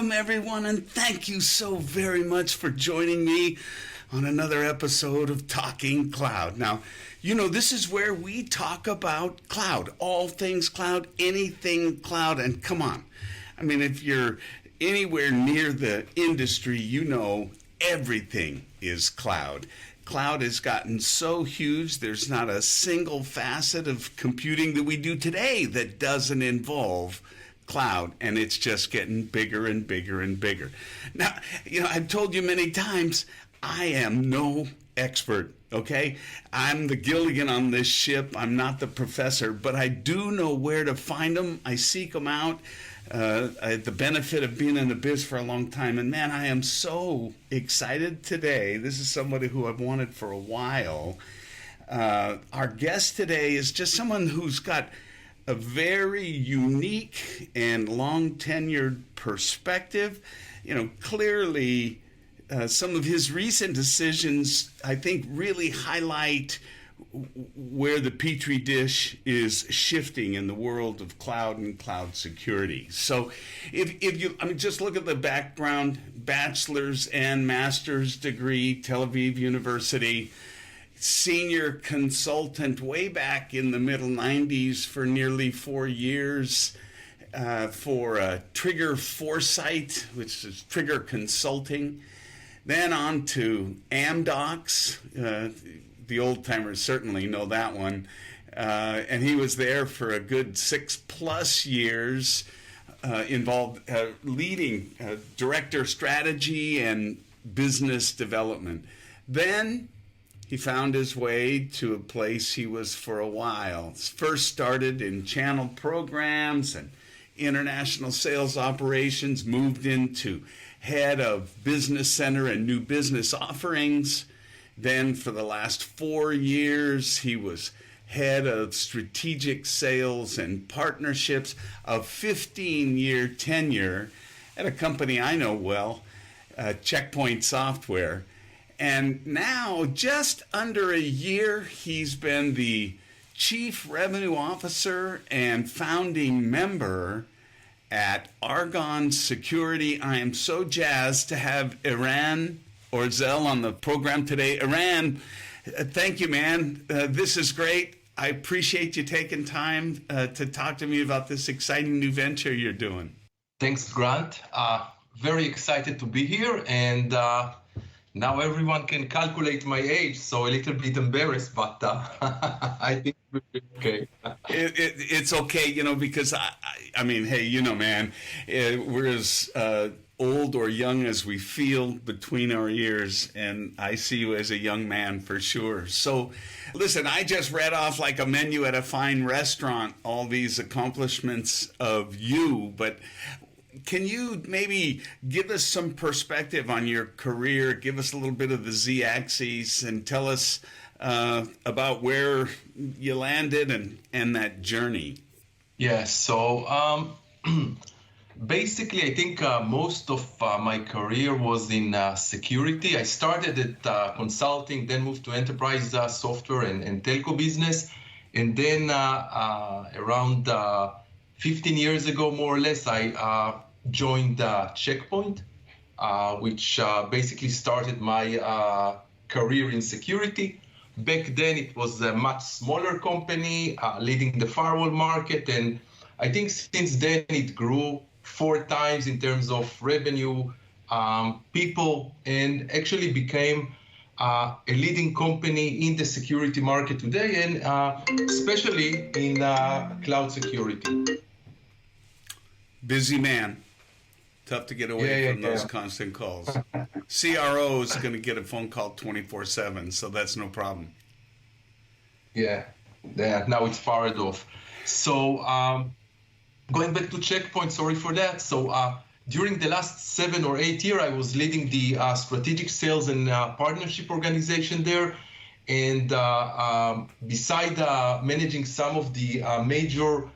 Welcome, everyone, and thank you so very much for joining me on another episode of Talking Cloud. Now, you know, this is where we talk about cloud, all things cloud, anything cloud, and come on. I mean, if you're anywhere near the industry, you know everything is cloud. Cloud has gotten so huge, there's not a single facet of computing that we do today that doesn't involve cloud, and it's just getting bigger and bigger and bigger. Now, you know, I've told you many times, I am no expert, okay? I'm the Gilligan on this ship. I'm not the professor, but I do know where to find them. I seek them out. I had the benefit of being in the biz for a long time, and man, I am so excited today. This is somebody who I've wanted for a while. Our guest today is just someone who's got a very unique and long tenured perspective. You know, clearly some of his recent decisions, I think, really highlight where the petri dish is shifting in the world of cloud and cloud security. So if you, I mean, just look at the background, bachelor's and master's degree, Tel Aviv University, senior consultant way back in the middle 90s for nearly 4 years for Trigger Foresight, which is Trigger Consulting. Then on to Amdocs. The old timers certainly know that one. And he was there for a good 6+ years, involved leading director strategy and business development. Then he found his way to a place he was for a while. First started in channel programs and international sales operations, moved into head of business center and new business offerings. Then for the last 4 years, he was head of strategic sales and partnerships, a 15-year tenure at a company I know well, Checkpoint Software. And now, just under a year, he's been the Chief Revenue Officer and founding member at Argon Security. I am so jazzed to have Eran Orzel on the program today. Eran, thank you, man. This is great. I appreciate you taking time to talk to me about this exciting new venture you're doing. Thanks, Grant. Very excited to be here, and now everyone can calculate my age, so a little bit embarrassed, but I think we'll be okay. It's okay, you know, because I mean, hey, you know, man, we're as old or young as we feel between our ears, and I see you as a young man for sure. So listen, I just read off like a menu at a fine restaurant all these accomplishments of you, but can you maybe give us some perspective on your career, give us a little bit of the Z-axis, and tell us about where you landed and that journey? Yeah, so basically, I think most of my career was in security. I started at consulting, then moved to enterprise software and telco business. And then around 15 years ago, more or less, I joined Checkpoint, which basically started my career in security. Back then, it was a much smaller company, leading the firewall market. And I think since then, it grew 4 times in terms of revenue, people, and actually became a leading company in the security market today, and especially in cloud security. Busy man. Tough to get away from those constant calls. CRO is going to get a phone call 24/7, so that's no problem. Yeah, now it's fired off. So going back to Checkpoint, sorry for that. So during the last 7 or 8 years, I was leading the strategic sales and partnership organization there. And beside managing some of the major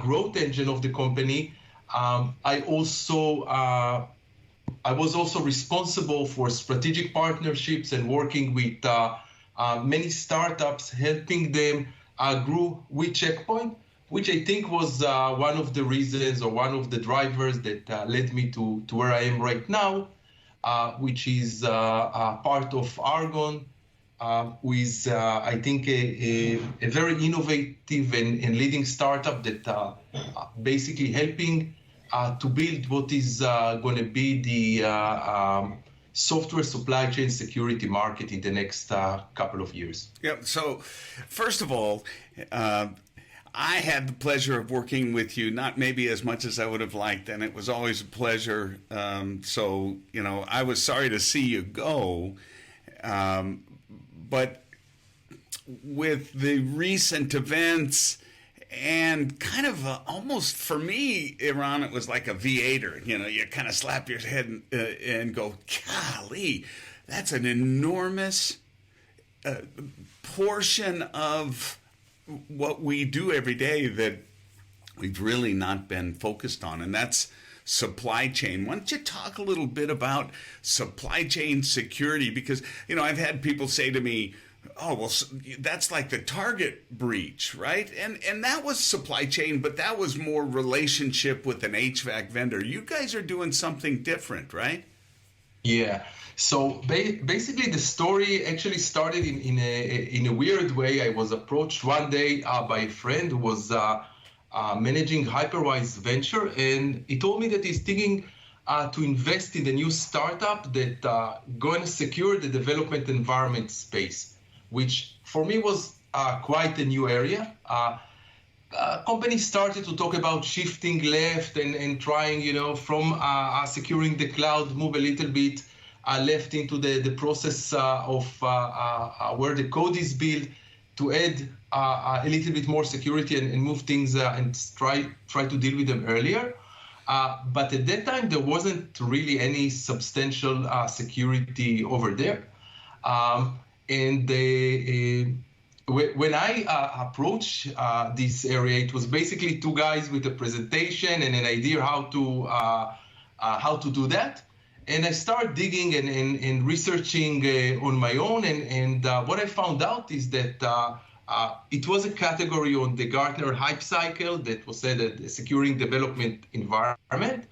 growth engine of the company, I was also responsible for strategic partnerships and working with many startups, helping them grow with Checkpoint. which I think was one of the reasons or one of the drivers that led me to where I am right now, which is part of Argon, with, I think, a very innovative and leading startup that basically helping to build what is going to be the software supply chain security market in the next couple of years. Yep. So, first of all, I had the pleasure of working with you, not maybe as much as I would have liked, and it was always a pleasure. So, I was sorry to see you go. But with the recent events and kind of almost for me, Eran, it was like a V8er. You kind of slap your head and go, golly, that's an enormous portion of what we do every day that we've really not been focused on, and that's supply chain. Why don't you talk a little bit about supply chain security? Because, I've had people say to me, oh, well, that's like the Target breach, right? And that was supply chain, but that was more relationship with an HVAC vendor. You guys are doing something different, right? Yeah. So basically, the story actually started in a weird way. I was approached one day by a friend who was managing Hyperwise venture, and he told me that he's thinking to invest in a new startup that going to secure the development environment space, which for me was quite a new area. Companies started to talk about shifting left and trying, from securing the cloud, move a little bit left into the process of where the code is built, to add a little bit more security and move things and try to deal with them earlier. But at that time, there wasn't really any substantial security over there. And when I approached this area, it was basically two guys with a presentation and an idea how to do that. And I started digging and researching on my own. And what I found out is that it was a category on the Gartner hype cycle that was said that securing development environment.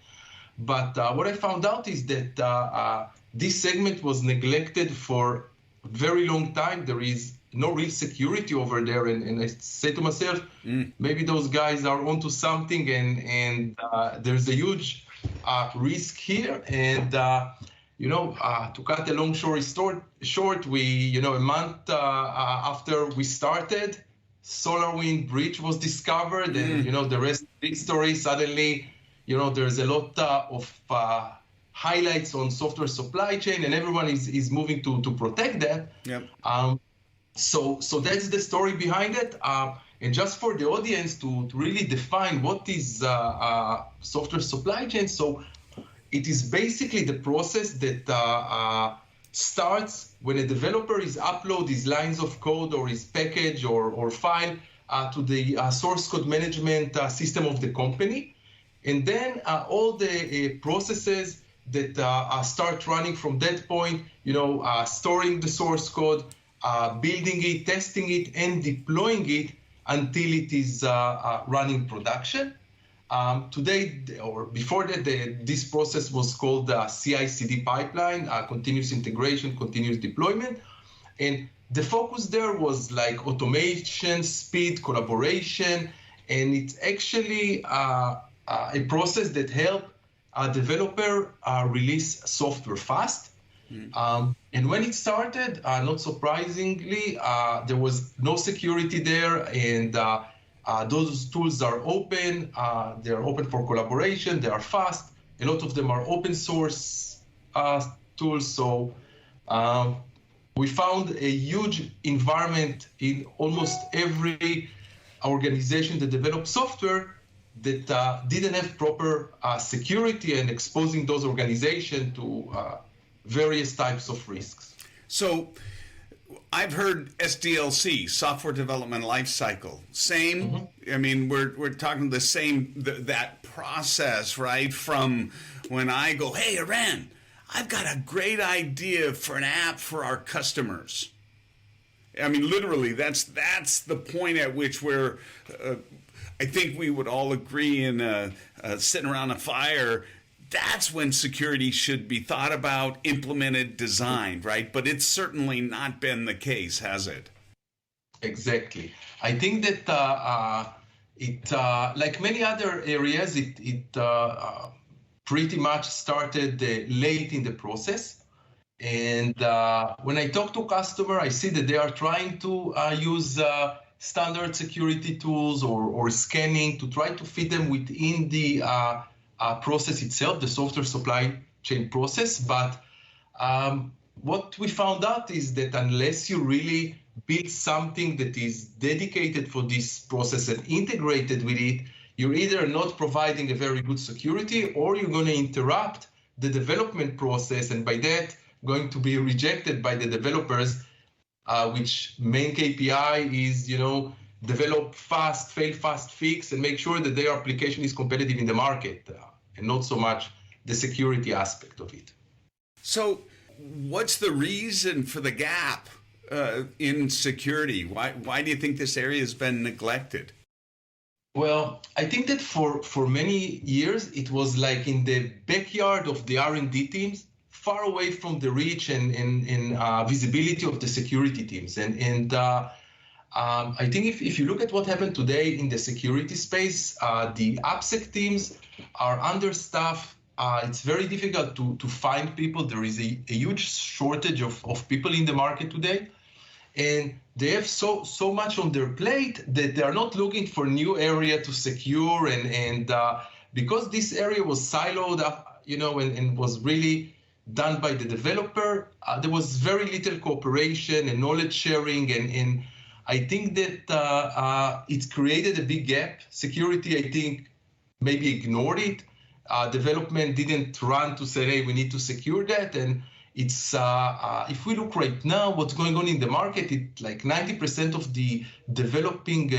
But what I found out is that this segment was neglected for a very long time. There is no real security over there. And I say to myself, maybe those guys are onto something, and there's a huge risk here. And to cut a long story short, we, a month after we started, SolarWinds breach was discovered, and the rest of the story. Suddenly, there's a lot of highlights on software supply chain, and everyone is moving to protect that. Yep. So that's the story behind it. And just for the audience to really define what is software supply chain. So it is basically the process that starts when a developer is upload his lines of code or his package or file to the source code management system of the company. And then all the processes that start running from that point, storing the source code, building it, testing it, and deploying it until it is running production. Today, or before that, this process was called CI/CD pipeline, continuous integration, continuous deployment. And the focus there was like automation, speed, collaboration, and it's actually a process that helped a developer release software fast. And when it started, not surprisingly, there was no security there, and those tools are open. They're open for collaboration. They are fast. A lot of them are open source tools. So we found a huge environment in almost every organization that develops software that didn't have proper security, and exposing those organizations to various types of risks. So I've heard SDLC, software development lifecycle. Same. Mm-hmm. I mean, we're talking the same, that process, right? From when I go, hey, Eran, I've got a great idea for an app for our customers. I mean, literally, that's the point at which we're I think we would all agree in sitting around a fire, that's when security should be thought about, implemented, designed, right? But it's certainly not been the case, has it? Exactly. I think that like many other areas, it pretty much started late in the process. And when I talk to customer, I see that they are trying to use standard security tools or scanning to try to fit them within the process itself, the software supply chain process. But what we found out is that unless you really build something that is dedicated for this process and integrated with it, you're either not providing a very good security or you're going to interrupt the development process, and by that going to be rejected by the developers, which main KPI is, develop fast, fail fast, fix, and make sure that their application is competitive in the market, and not so much the security aspect of it. So what's the reason for the gap in security? Why do you think this area has been neglected? Well, I think that for many years, it was like in the backyard of the R&D teams, far away from the reach and visibility of the security teams. And I think if you look at what happened today in the security space, the AppSec teams are understaffed. It's very difficult to find people. There is a huge shortage of people in the market today. And they have so much on their plate that they are not looking for new area to secure. And because this area was siloed up, and was really done by the developer, there was very little cooperation and knowledge sharing. And I think that it created a big gap. Security, I think, maybe ignored it. Development didn't run to say, hey, we need to secure that. And it's if we look right now, what's going on in the market, like 90% of the developing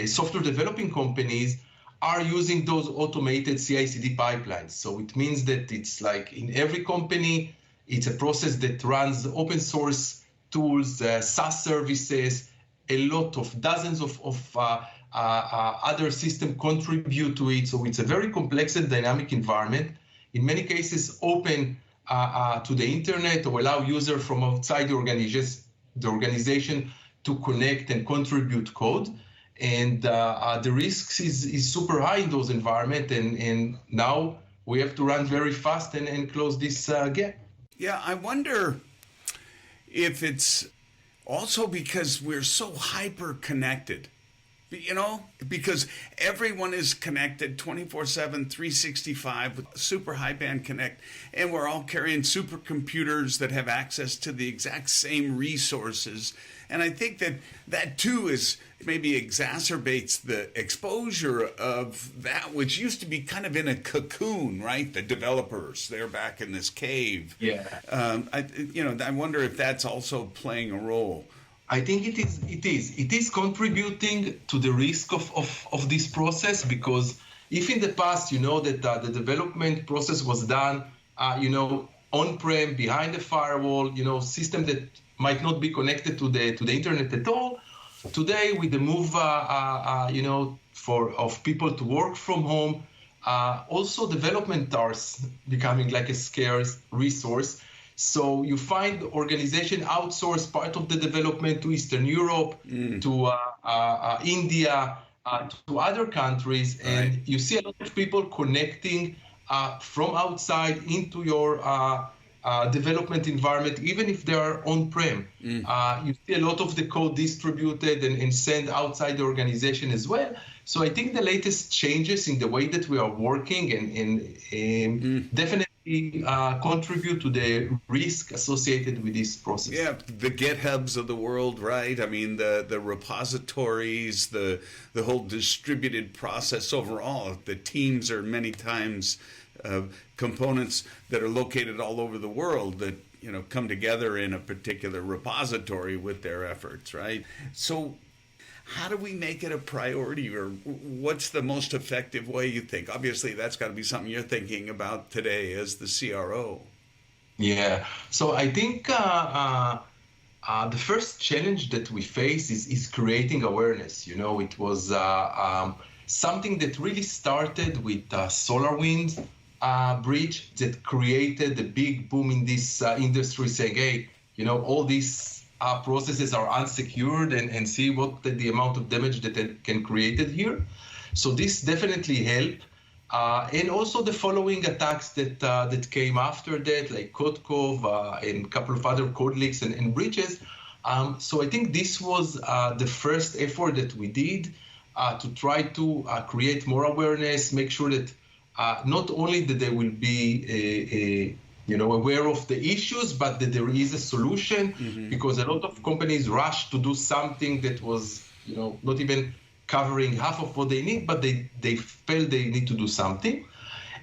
software developing companies are using those automated CI/CD pipelines. So it means that it's like in every company, it's a process that runs open source tools, SaaS services, a lot of dozens of other systems contribute to it. So it's a very complex and dynamic environment. In many cases, open to the internet or allow users from outside the organization to connect and contribute code. And the risks is super high in those environments. And now we have to run very fast and close this gap. Yeah, I wonder if it's also because we're so hyper connected. Because everyone is connected 24/7, 365 with super high band connect, and we're all carrying supercomputers that have access to the exact same resources. And I think that too is maybe exacerbates the exposure of that which used to be kind of in a cocoon, right? The developers, they're back in this cave. Yeah. I wonder if that's also playing a role. I think it is contributing to the risk of this process, because if in the past, that the development process was done, on-prem, behind the firewall, system that might not be connected to the internet at all. Today, with the move, of people to work from home, also development are becoming like a scarce resource. So you find organization outsource part of the development to Eastern Europe, to India, to other countries, and you see a lot of people connecting from outside into your development environment, even if they are on-prem. You see a lot of the code distributed and sent outside the organization as well. So I think the latest changes in the way that we are working and definitely contribute to the risk associated with this process. Yeah, the GitHubs of the world, right? I mean, the repositories, the whole distributed process overall. The teams are many times components that are located all over the world that come together in a particular repository with their efforts, right? So how do we make it a priority, or what's the most effective way you think? Obviously, that's got to be something you're thinking about today as the CRO. Yeah. So I think The first challenge that we face is creating awareness. It was something that really started with SolarWinds breach that created a big boom in this industry, saying, hey, all these processes are unsecured and see what the amount of damage that it can created here. So this definitely helped. And also the following attacks that came after that, like Kotkov and a couple of other code leaks and breaches. So I think this was the first effort that we did to try to create more awareness, make sure that not only that they will be aware of the issues, but that there is a solution, because a lot of companies rush to do something that was not even covering half of what they need, but they felt they need to do something.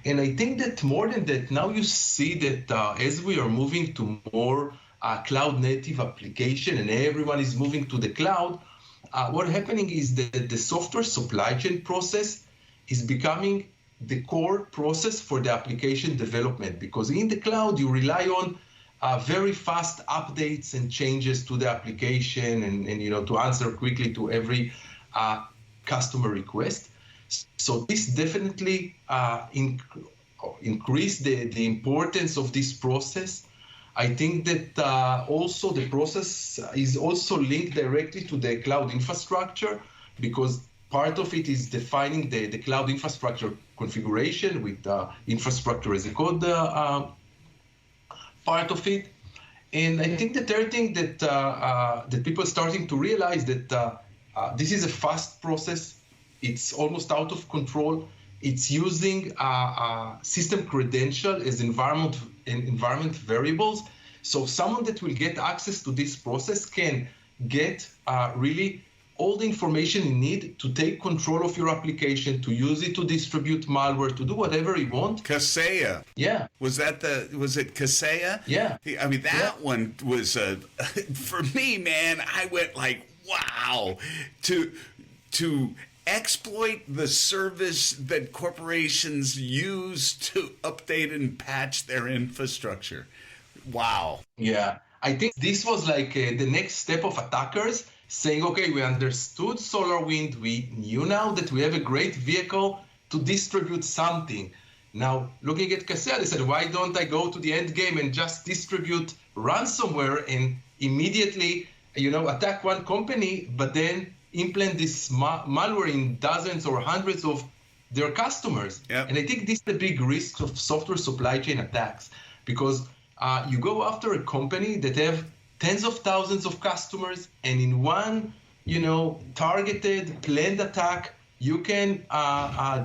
And I think that more than that, now you see that as we are moving to more cloud native application and everyone is moving to the cloud, what's happening is that the software supply chain process is becoming the core process for the application development, because in the cloud you rely on very fast updates and changes to the application and to answer quickly to every customer request. So this definitely increased the importance of this process. I think that also the process is also linked directly to the cloud infrastructure, because part of it is defining the cloud infrastructure configuration with infrastructure as a code part of it. And I think the third thing that people are starting to realize that this is a fast process. It's almost out of control. It's using system credential as environment variables. So someone that will get access to this process can get really all the information you need to take control of your application, to use it to distribute malware, to do whatever you want. Kaseya. Yeah. Was it Kaseya? Yeah. I mean, that one was, for me, man, I went like, wow, to exploit the service that corporations use to update and patch their infrastructure. Wow. Yeah. I think this was like the next step of attackers saying, okay, we understood SolarWinds. We knew now that we have a great vehicle to distribute something. Now, looking at Kaseya, they said, why don't I go to the end game and just distribute ransomware and immediately, attack one company, but then implement this malware in dozens or hundreds of their customers. Yep. And I think this is the big risk of software supply chain attacks, because you go after a company that have tens of thousands of customers, and in one, targeted, planned attack, you can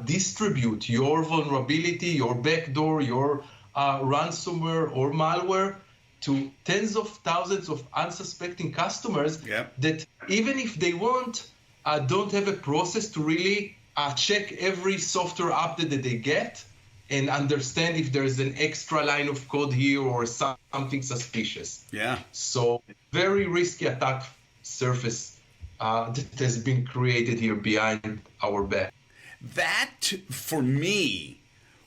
distribute your vulnerability, your backdoor, your ransomware or malware to tens of thousands of unsuspecting customers. Yep. That even if they don't have a process to really check every software update that they get and understand if there's an extra line of code here or something suspicious. Yeah. So very risky attack surface that has been created here behind our back. That, for me,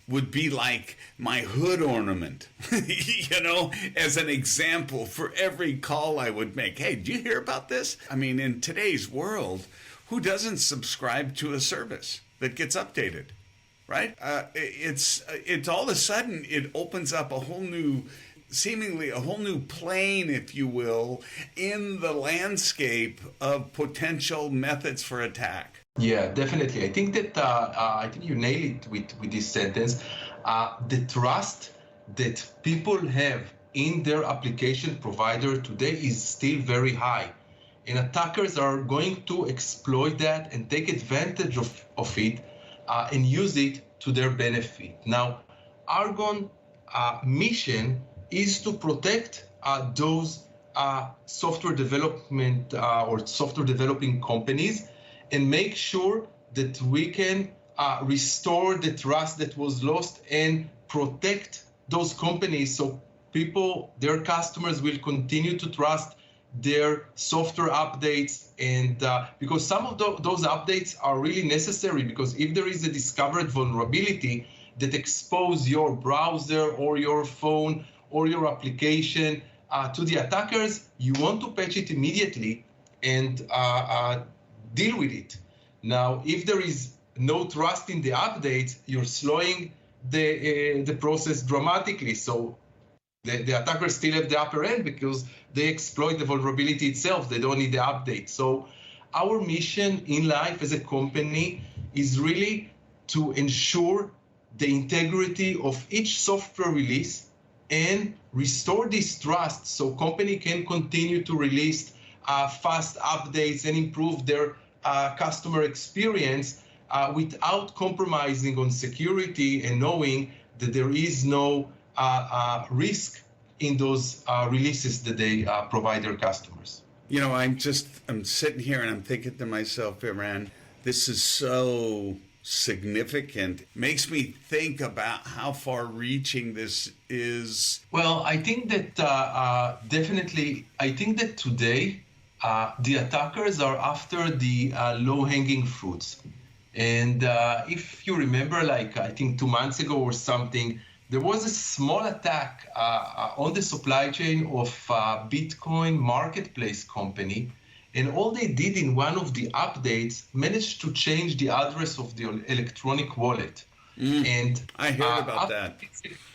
would be like my hood ornament, as an example for every call I would make. Hey, do you hear about this? I mean, in today's world, who doesn't subscribe to a service that gets updated, right? It's all of a sudden, it opens up seemingly a whole new plane, if you will, in the landscape of potential methods for attack. Yeah, definitely. I think that I think you nailed it with this sentence. The trust that people have in their application provider today is still very high, and attackers are going to exploit that and take advantage of it and use it to their benefit. Now, Argon mission is to protect those software development or software developing companies, and make sure that we can restore the trust that was lost and protect those companies, so people, their customers, will continue to trust their software updates. And because some of those updates are really necessary, because if there is a discovered vulnerability that expose your browser or your phone or your application to the attackers, you want to patch it immediately and deal with it. Now, if there is no trust in the updates, you're slowing the process dramatically. So the attackers still have the upper end because they exploit the vulnerability itself. They don't need the update. So our mission in life as a company is really to ensure the integrity of each software release and restore this trust so company can continue to release fast updates and improve their customer experience without compromising on security and knowing that there is no risk in those releases that they provide their customers. You know, I'm sitting here and I'm thinking to myself, Eran, this is so significant. Makes me think about how far reaching this is. Well, I think that definitely, I think that today the attackers are after the low-hanging fruits. And if you remember, like I think 2 months ago or something, there was a small attack on the supply chain of Bitcoin marketplace company. And all they did in one of the updates managed to change the address of the electronic wallet. And I heard about that.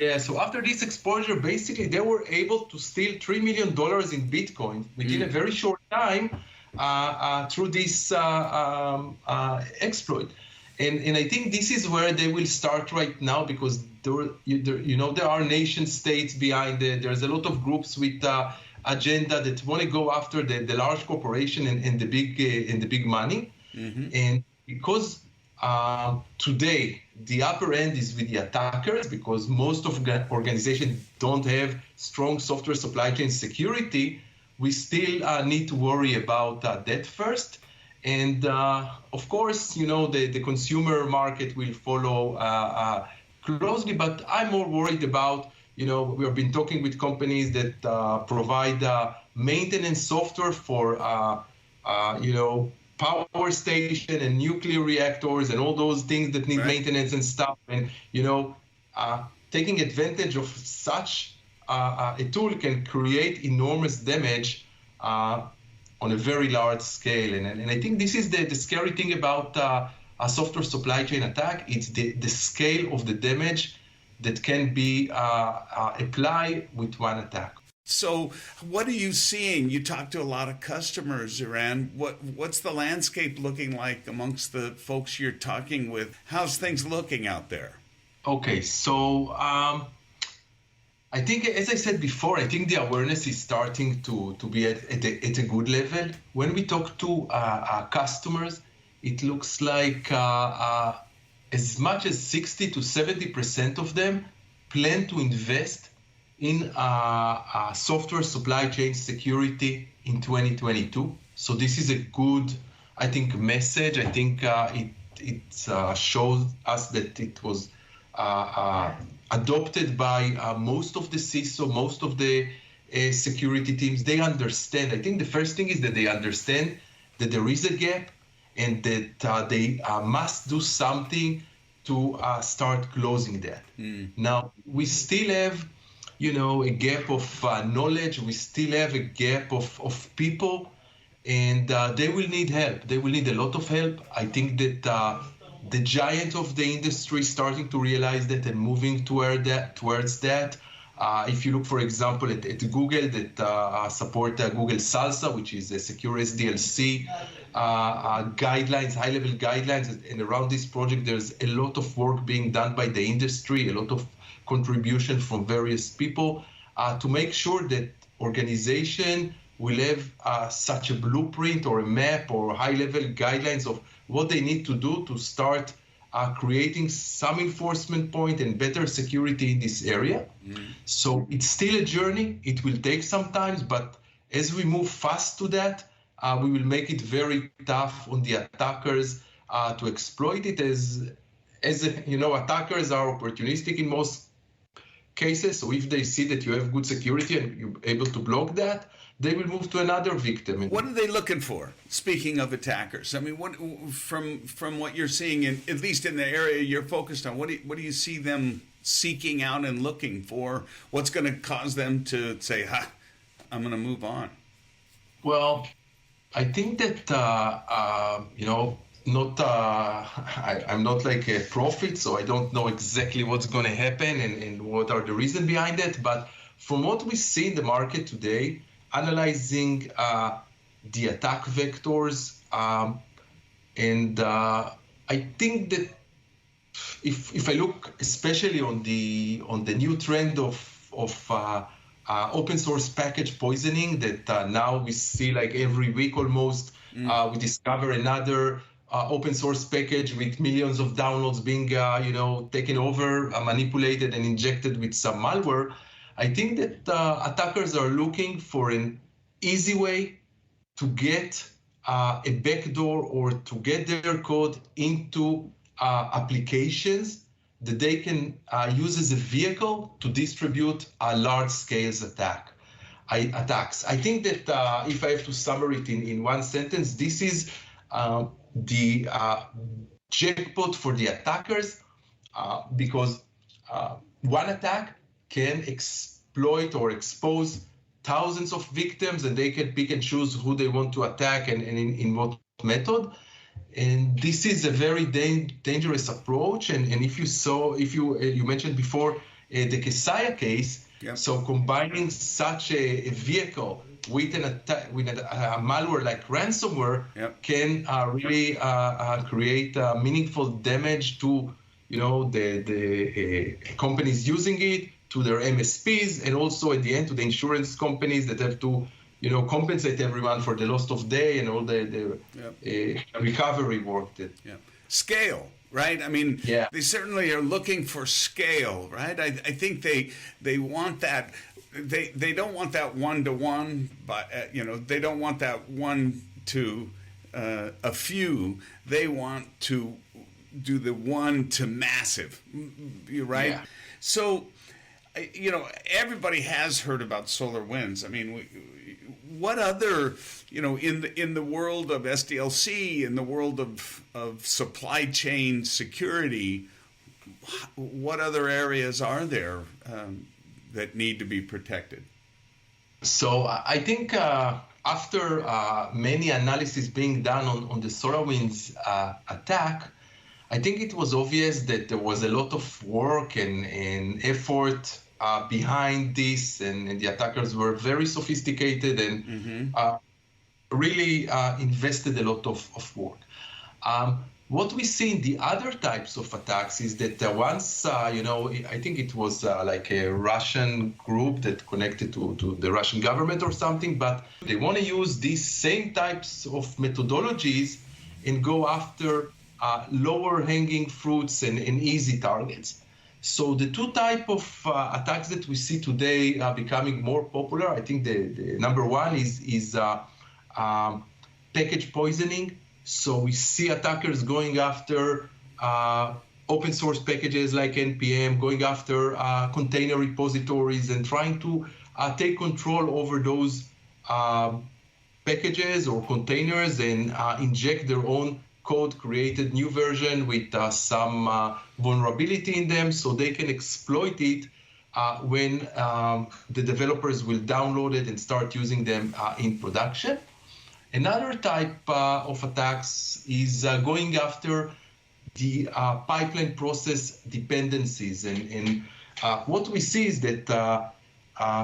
Yeah, so after this exposure, basically they were able to steal $3 million in Bitcoin within a very short time through this exploit. And I think this is where they will start right now because there are nation states behind it. There's a lot of groups with agenda that want to go after the large corporation and the big money. And because today the upper end is with the attackers, because most of the organizations don't have strong software supply chain security, we still need to worry about that first. And of course, the consumer market will follow closely, but I'm more worried about, we have been talking with companies that provide maintenance software for, power station and nuclear reactors and all those things that need maintenance and stuff. And, taking advantage of such a tool can create enormous damage on a very large scale. And I think this is the scary thing about a software supply chain attack. It's the scale of the damage that can be applied with one attack. So what are you seeing? You talk to a lot of customers, Eran. What's the landscape looking like amongst the folks you're talking with? How's things looking out there? Okay, so I think, as I said before, I think the awareness is starting to be at a good level. When we talk to customers, it looks like as much as 60 to 70% of them plan to invest in software supply chain security in 2022. So this is a good, I think, message. I think it shows us that it was adopted by most of the CISO, most of the security teams. They understand. I think the first thing is that they understand that there is a gap and that they must do something to start closing that. Now, we still have, a gap of knowledge. We still have a gap of people, and they will need help. They will need a lot of help. I think that the giant of the industry is starting to realize that and moving towards that. If you look, for example, at Google that support Google Salsa, which is a secure SDLC guidelines, high-level guidelines, and around this project, there's a lot of work being done by the industry, a lot of contribution from various people to make sure that organization will have such a blueprint or a map or high-level guidelines of what they need to do to start creating some enforcement point and better security in this area. So it's still a journey. It will take some time, but as we move fast to that, we will make it very tough on the attackers to exploit it. As attackers are opportunistic in most cases. So if they see that you have good security and you're able to block that, they will move to another victim. What are they looking for? Speaking of attackers, I mean, what from what you're seeing, at least in the area you're focused on, what do you see them seeking out and looking for? What's going to cause them to say, I'm gonna move on? Well, I think that not I'm not like a prophet, so I don't know exactly what's going to happen and what are the reasons behind it. But from what we see in the market today, analyzing the attack vectors, and I think that if I look especially on the new trend of open source package poisoning that now we see like every week almost, we discover another open source package with millions of downloads being taken over, manipulated and injected with some malware. I think that attackers are looking for an easy way to get a backdoor or to get their code into applications that they can use as a vehicle to distribute large-scale attacks. I think that if I have to summarize it in one sentence, this is the jackpot for the attackers because one attack can exploit or expose thousands of victims, and they can pick and choose who they want to attack and in what method. And this is a very dangerous approach. And if you mentioned before the Kesaya case, yep. So combining such a vehicle with an attack, with a malware like ransomware, yep. can really create meaningful damage to the companies using it, to their MSPs, and also at the end to the insurance companies that have to compensate everyone for the loss of day and all the recovery work. Scale, right? I mean, they certainly are looking for scale, right? I think they want that. They don't want that one-to-one, but they don't want that one to a few. They want to do the one to massive, right? Yeah. So, everybody has heard about SolarWinds. I mean, what other, in the world of SDLC, in the world of supply chain security, what other areas are there that need to be protected? So I think after many analyses being done on the SolarWinds attack, I think it was obvious that there was a lot of work and effort behind this, and the attackers were very sophisticated and really invested a lot of work. What we see in the other types of attacks is that once, I think it was like a Russian group that connected to the Russian government or something, but they want to use these same types of methodologies and go after lower hanging fruits and easy targets. So the two type of attacks that we see today are becoming more popular. I think the number one is package poisoning. So we see attackers going after open source packages like NPM, going after container repositories and trying to take control over those packages or containers and inject their own code, created new version with some vulnerability in them so they can exploit it when the developers will download it and start using them in production. Another type of attacks is going after the pipeline process dependencies. And what we see is that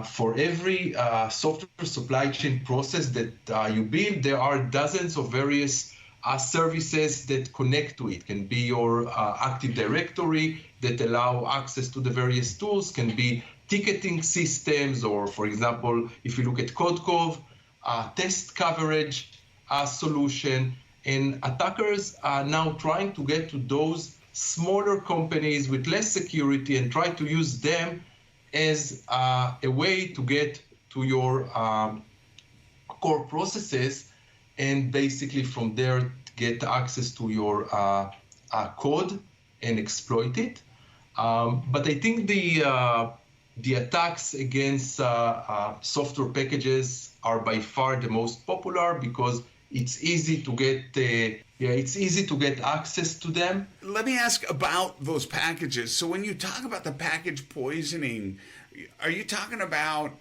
for every software supply chain process that you build, there are dozens of various services that connect to it. Can be your Active Directory that allow access to the various tools, can be ticketing systems, or for example, if you look at CodeCov, test coverage solution. And attackers are now trying to get to those smaller companies with less security and try to use them as a way to get to your core processes, and basically from there get access to your code and exploit it. But I think the attacks against software packages are by far the most popular because it's easy to get access to them. Let me ask about those packages. So when you talk about the package poisoning, are you talking about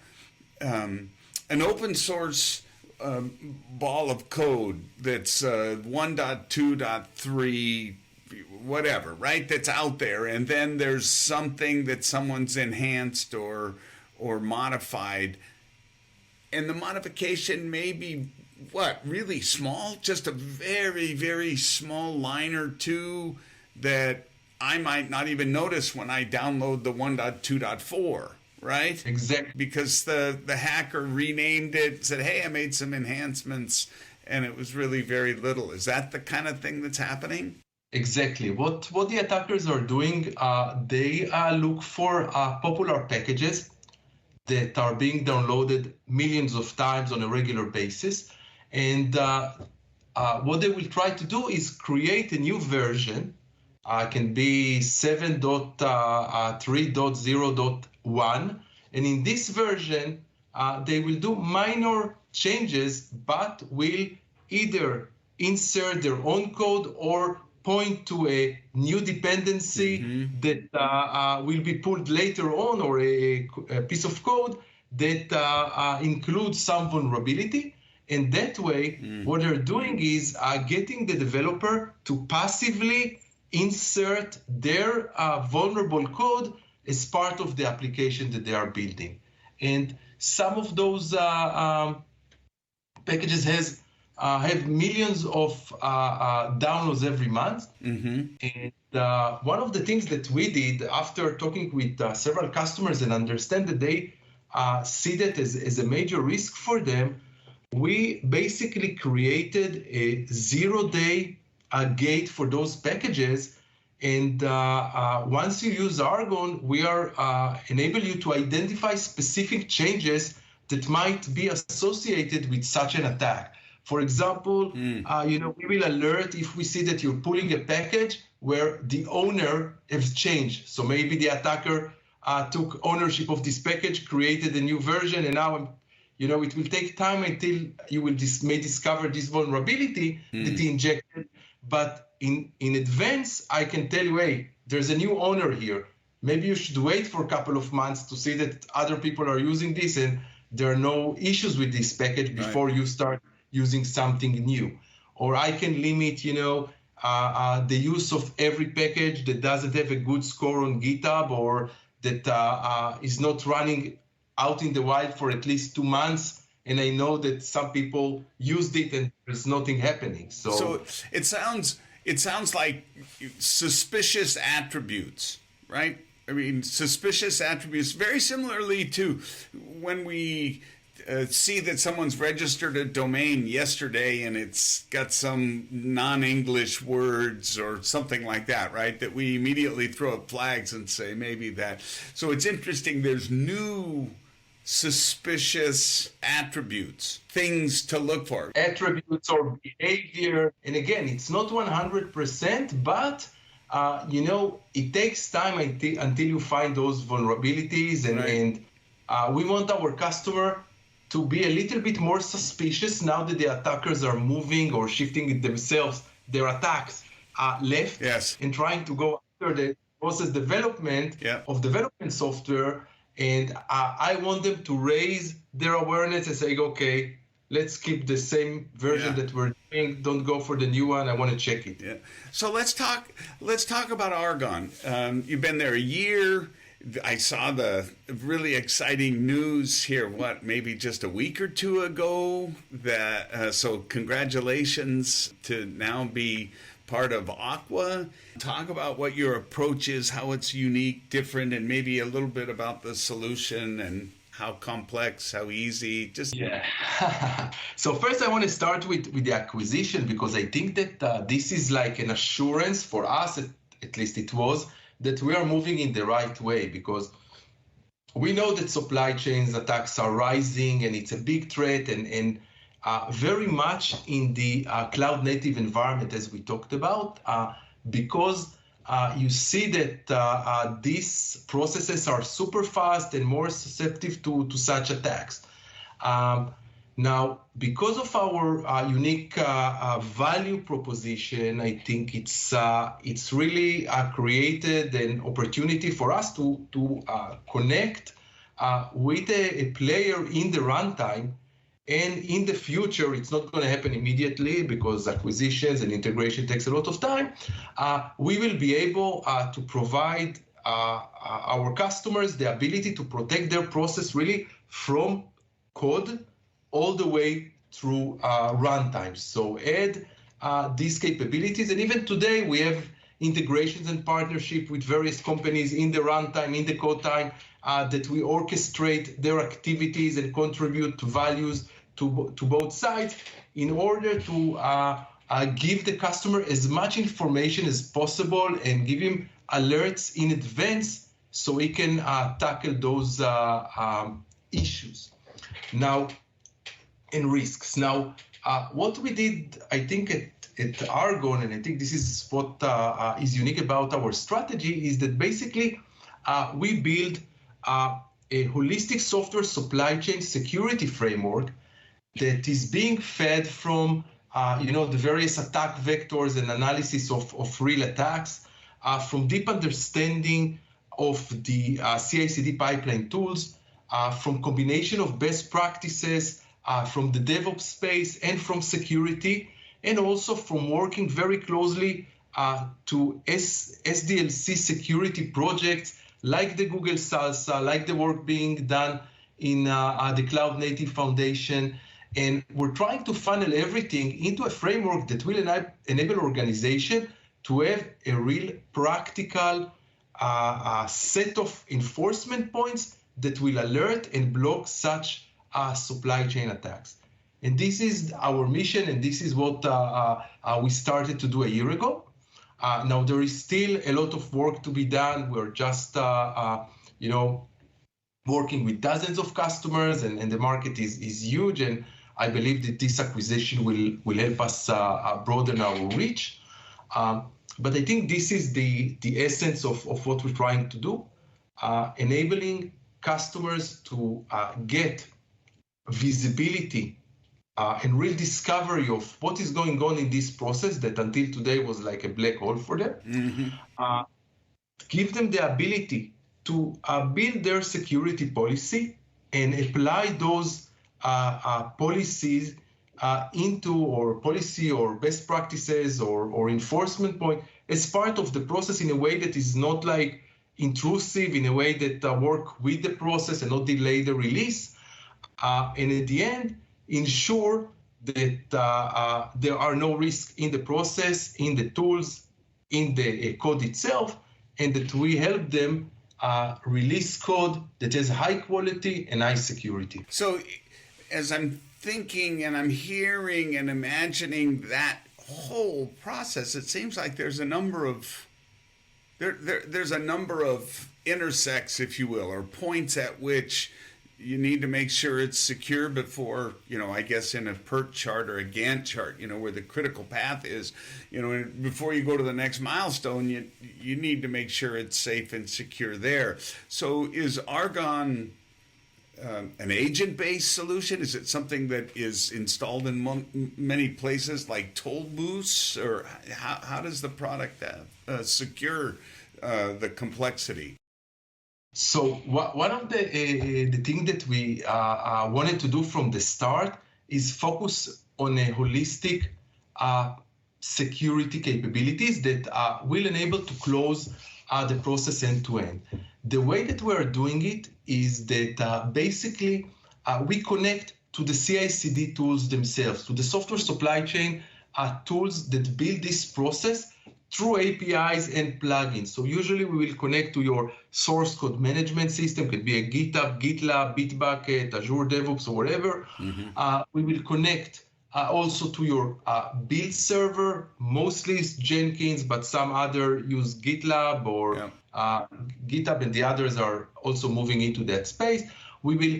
an open source ball of code that's 1.2.3 whatever, right? That's out there, and then there's something that someone's enhanced or modified, and the modification may be really small, just a very, very small line or two that I might not even notice when I download the 1.2.4, right? Exactly. Because the hacker renamed it, said, hey, I made some enhancements, and it was really very little. Is that the kind of thing that's happening? Exactly. What the attackers are doing, they look for popular packages that are being downloaded millions of times on a regular basis. And what they will try to do is create a new version, can be 7.3.0.1. And in this version, they will do minor changes, but will either insert their own code or point to a new dependency that will be pulled later on, or a piece of code that includes some vulnerability. And that way, what they're doing is getting the developer to passively insert their vulnerable code as part of the application that they are building. And some of those packages have millions of downloads every month. And one of the things that we did after talking with several customers and understand that they see that as a major risk for them, we basically created a 0-day gate for those packages. And once you use Argon, we are enable you to identify specific changes that might be associated with such an attack. For example, we will alert if we see that you're pulling a package where the owner has changed. So maybe the attacker took ownership of this package, created a new version, and now it will take time until you may discover this vulnerability that he injected. But in advance, I can tell you, hey, there's a new owner here. Maybe you should wait for a couple of months to see that other people are using this and there are no issues with this package before you start using something new. Or I can limit, the use of every package that doesn't have a good score on GitHub, or that is not running out in the wild for at least 2 months, and I know that some people used it and there's nothing happening. So it sounds like suspicious attributes, right? I mean, suspicious attributes, very similarly to when we see that someone's registered a domain yesterday and it's got some non-English words or something like that, right? That we immediately throw up flags and say maybe that. So it's interesting, there's new suspicious attributes, things to look for. Attributes or behavior. And again, it's not 100%, but it takes time until you find those vulnerabilities. And we want our customer to be a little bit more suspicious now that the attackers are moving or shifting themselves, their attacks left, and trying to go after the process development of development software. And I want them to raise their awareness and say, okay, let's keep the same version that we're doing. Don't go for the new one. I want to check it. Yeah. So let's talk about Argon. You've been there a year. I saw the really exciting news here, maybe just a week or two ago, that so congratulations to now be part of Aqua. Talk about what your approach is, how it's unique, different, and maybe a little bit about the solution and how complex, how easy. So first I want to start with the acquisition, because I think that this is like an assurance for us, at least it was, that we are moving in the right way, because we know that supply chains attacks are rising and it's a big threat, and very much in the cloud native environment, as we talked about, because you see that these processes are super fast and more susceptible to such attacks. Now, because of our unique value proposition, I think it's really created an opportunity for us to connect with a player in the runtime And in the future, it's not going to happen immediately because acquisitions and integration takes a lot of time. We will be able to provide our customers the ability to protect their process really from code all the way through runtime. So add these capabilities. And even today, we have integrations and partnership with various companies in the runtime, in the code time, that we orchestrate their activities and contribute to values to both sides in order to give the customer as much information as possible and give him alerts in advance so he can tackle those issues. Now, and risks. Now, what we did, I think, at Argon, and I think this is what is unique about our strategy, is that basically we build a holistic software supply chain security framework that is being fed from the various attack vectors and analysis of real attacks, from deep understanding of the CI/CD pipeline tools, from combination of best practices, from the DevOps space and from security, and also from working very closely to SDLC security projects like the Google Salsa, like the work being done in the Cloud Native Foundation. And we're trying to funnel everything into a framework that will enable organization to have a real practical set of enforcement points that will alert and block such supply chain attacks. And this is our mission, and this is what we started to do a year ago. Now, there is still a lot of work to be done. We're just, working with dozens of customers, and the market is huge. And I believe that this acquisition will help us broaden our reach. But I think this is the essence of what we're trying to do, enabling customers to get visibility and real discovery of what is going on in this process that until today was like a black hole for them. Mm-hmm. Give them the ability to build their security policy and apply those policies into or policy or best practices or enforcement point as part of the process in a way that is not like intrusive, in a way that work with the process and not delay the release. And at the end, ensure that there are no risks in the process, in the tools, in the code itself, and that we help them release code that has high quality and high security. So as I'm thinking and I'm hearing and imagining that whole process, it seems like there's a number of there's a number of intersects, if you will, or points at which you need to make sure it's secure before, I guess in a PERT chart or a Gantt chart, where the critical path is, before you go to the next milestone, you need to make sure it's safe and secure there. So is Argon an agent-based solution? Is it something that is installed in many places like toll booths, or how does the product secure the complexity? So one of the things that we wanted to do from the start is focus on a holistic security capabilities that will enable to close the process end to end. The way that we are doing it is that basically we connect to the CI/CD tools themselves, to the software supply chain tools that build this process through APIs and plugins. So usually we will connect to your source code management system, could be a GitHub, GitLab, Bitbucket, Azure DevOps, or whatever. Mm-hmm. We will connect also to your build server. Mostly it's Jenkins, but some other use GitLab or GitHub, and the others are also moving into that space. We will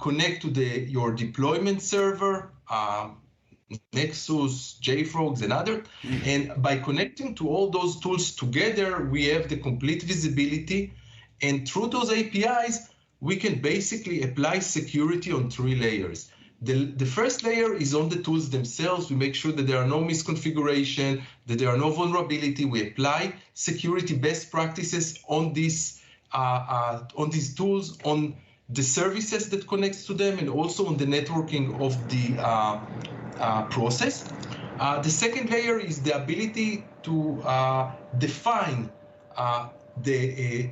connect to your deployment server, Nexus, JFrogs, and other. Mm-hmm. And by connecting to all those tools together, we have the complete visibility. And through those APIs, we can basically apply security on 3 layers. The first layer is on the tools themselves. We make sure that there are no misconfiguration, that there are no vulnerability. We apply security best practices on these tools, on the services that connects to them, and also on the networking of the process. The second layer is the ability to define the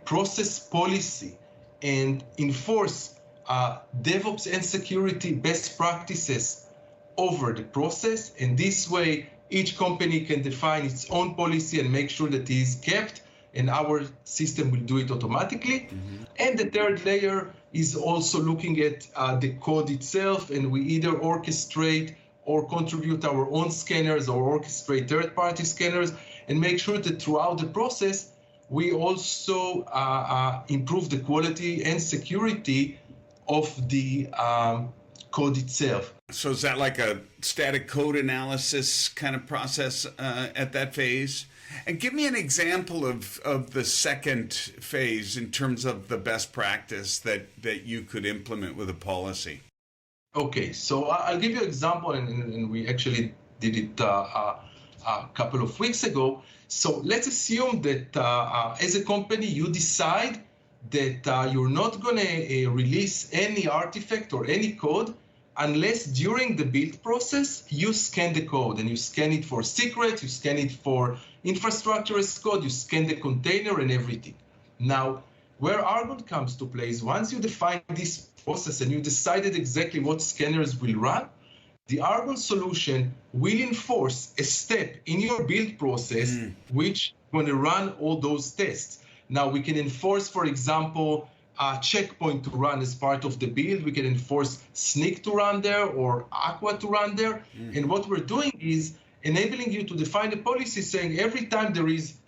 process policy and enforce DevOps and security best practices over the process. And this way, each company can define its own policy and make sure that it is kept, and our system will do it automatically. Mm-hmm. And the third layer is also looking at the code itself, and we either orchestrate or contribute our own scanners or orchestrate third-party scanners, and make sure that throughout the process, we also improve the quality and security of the code itself. So is that like a static code analysis kind of process at that phase? And give me an example of the second phase in terms of the best practice that you could implement with a policy. Okay, so I'll give you an example, and we actually did it a couple of weeks ago. So let's assume that as a company, you decide that you're not going to release any artifact or any code unless during the build process, you scan the code, and you scan it for secrets, you scan it for infrastructure as code, you scan the container and everything. Now, where Argon comes to play is once you define this process and you decided exactly what scanners will run, the Argon solution will enforce a step in your build process which is going to run all those tests. Now, we can enforce, for example, a checkpoint to run as part of the build. We can enforce Snyk to run there or Aqua to run there. And what we're doing is enabling you to define a policy saying every time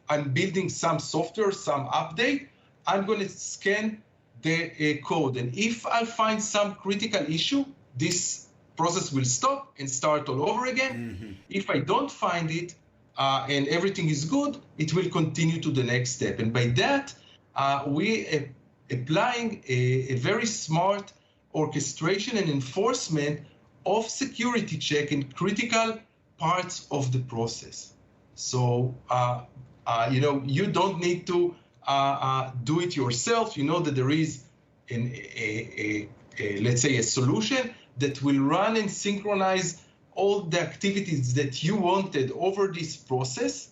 I'm building some software, some update, I'm going to scan the code. And if I find some critical issue, this process will stop and start all over again. If I don't find it and everything is good, it will continue to the next step. And by that, we applying a very smart orchestration and enforcement of security check in critical parts of the process. So, you don't need to do it yourself. You know that there is let's say a solution that will run and synchronize all the activities that you wanted over this process.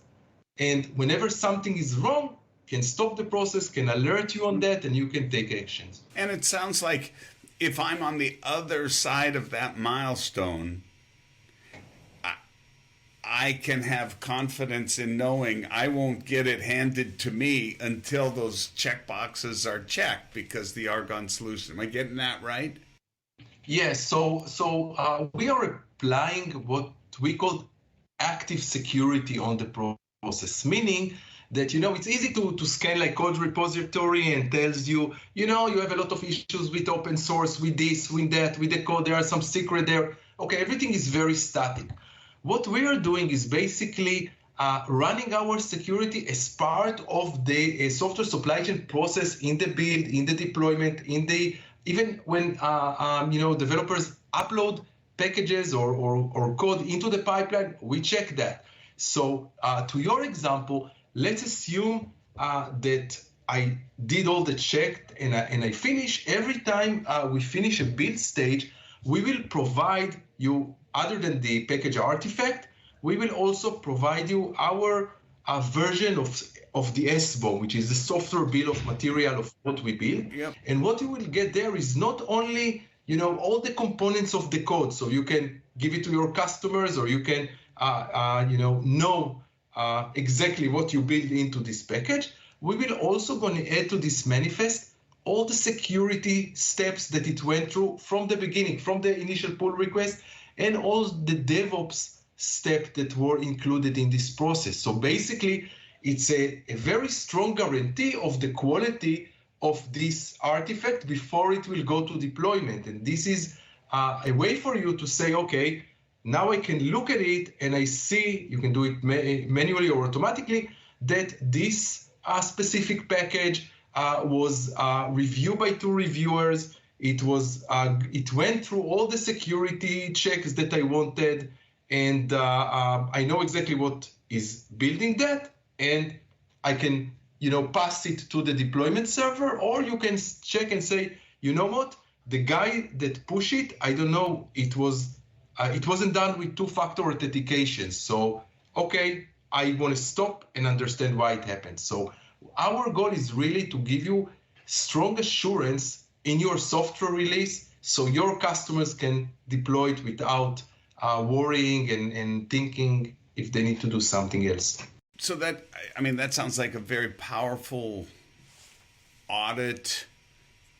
And whenever something is wrong, can stop the process, can alert you on that, and you can take actions. And it sounds like if I'm on the other side of that milestone, I can have confidence in knowing I won't get it handed to me until those checkboxes are checked because the Argon solution. Am I getting that right? Yes. So we are applying what we call active security on the process, meaning that, it's easy to scan like code repository and tells you, you have a lot of issues with open source, with this, with that, with the code, there are some secret there. Okay, everything is very static. What we are doing is basically running our security as part of the software supply chain process in the build, in the deployment, even when developers upload packages or code into the pipeline, we check that. So to your example, let's assume that I did all the check and I finish. Every time we finish a build stage, we will provide you, other than the package artifact, we will also provide you our version of the SBOM, which is the software bill of material of what we build. Yep. And what you will get there is not only all the components of the code, so you can give it to your customers, or you can know exactly what you build into this package. We will also going to add to this manifest all the security steps that it went through from the beginning, from the initial pull request, and all the DevOps steps that were included in this process. So basically, it's a very strong guarantee of the quality of this artifact before it will go to deployment. And this is a way for you to say, okay, now I can look at it and I see, you can do it manually or automatically, that this specific package was reviewed by 2 reviewers. It went through all the security checks that I wanted, and I know exactly what is building that, and I can pass it to the deployment server, or you can check and say, you know what, the guy that pushed it, I don't know, it wasn't done with two-factor authentication. So, okay, I want to stop and understand why it happened. So our goal is really to give you strong assurance in your software release so your customers can deploy it without worrying and thinking if they need to do something else. So that sounds like a very powerful audit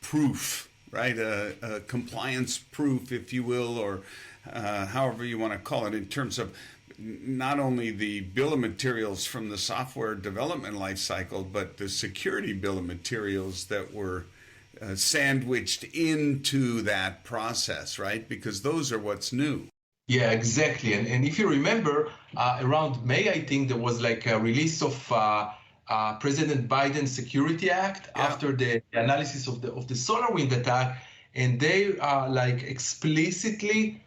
proof, right? A compliance proof, if you will, or however you want to call it, in terms of not only the bill of materials from the software development lifecycle, but the security bill of materials that were sandwiched into that process, right? Because those are what's new. Yeah, exactly. And if you remember, around May, I think there was like a release of President Biden's Security Act after the analysis of the SolarWinds attack, and they like explicitly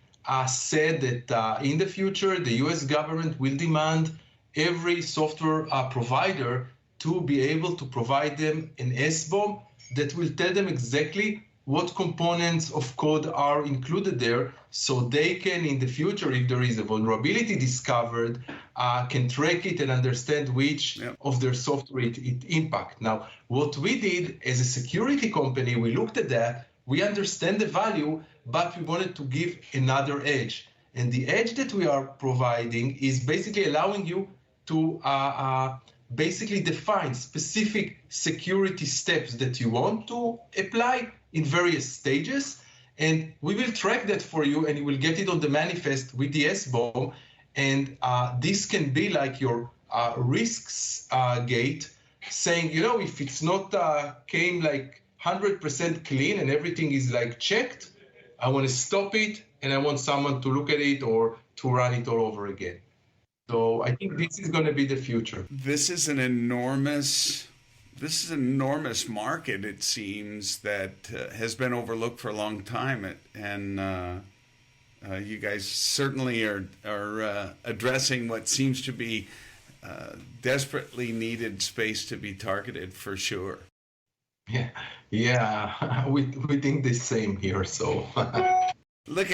said that in the future the U.S. government will demand every software provider to be able to provide them an SBOM that will tell them exactly what components of code are included there, so they can, in the future, if there is a vulnerability discovered, can track it and understand which of their software it impact. Now, what we did as a security company, we looked at that, we understand the value, but we wanted to give another edge. And the edge that we are providing is basically allowing you to basically define specific security steps that you want to apply in various stages, and we will track that for you, and you will get it on the manifest with the SBOM, and this can be like your risks gate, saying, if it's not came like 100% clean and everything is like checked, I want to stop it, and I want someone to look at it or to run it all over again. So I think this is going to be the future. This is an enormous market, it seems, that has been overlooked for a long time, and you guys certainly are addressing what seems to be desperately needed space to be targeted, for sure. Yeah, we think the same here. So. Look,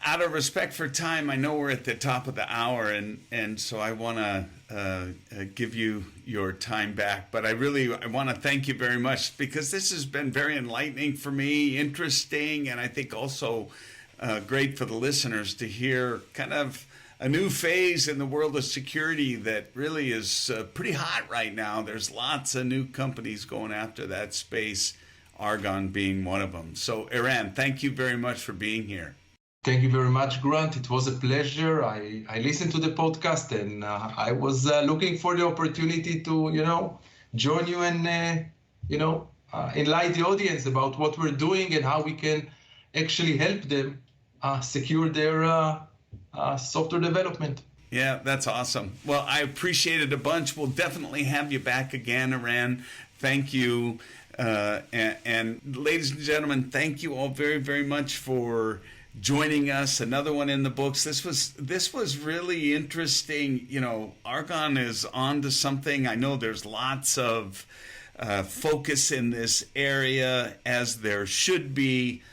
out of respect for time, I know we're at the top of the hour, and so I want to give you your time back. But I want to thank you very much, because this has been very enlightening for me, interesting, and I think also great for the listeners to hear kind of a new phase in the world of security that really is pretty hot right now. There's lots of new companies going after that space, Argon being one of them. So, Eran, thank you very much for being here. Thank you very much, Grant. It was a pleasure. I listened to the podcast, and I was looking for the opportunity to, join you and, enlighten the audience about what we're doing and how we can actually help them secure their software development. Yeah, that's awesome. Well, I appreciate it a bunch. We'll definitely have you back again, Eran. Thank you. And ladies and gentlemen, thank you all very, very much for joining us. Another one in the books. This was really interesting. Argon is on to something. I know there's lots of focus in this area, as there should be.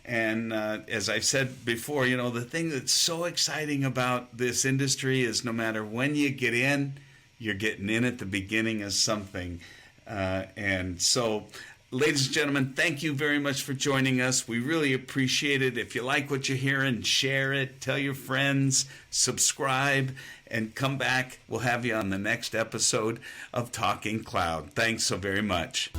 And as I've said before, the thing that's so exciting about this industry is no matter when you get in, you're getting in at the beginning of something. And so, ladies and gentlemen, thank you very much for joining us. We really appreciate it. If you like what you're hearing, share it, tell your friends, subscribe, and come back. We'll have you on the next episode of Talking Cloud. Thanks so very much.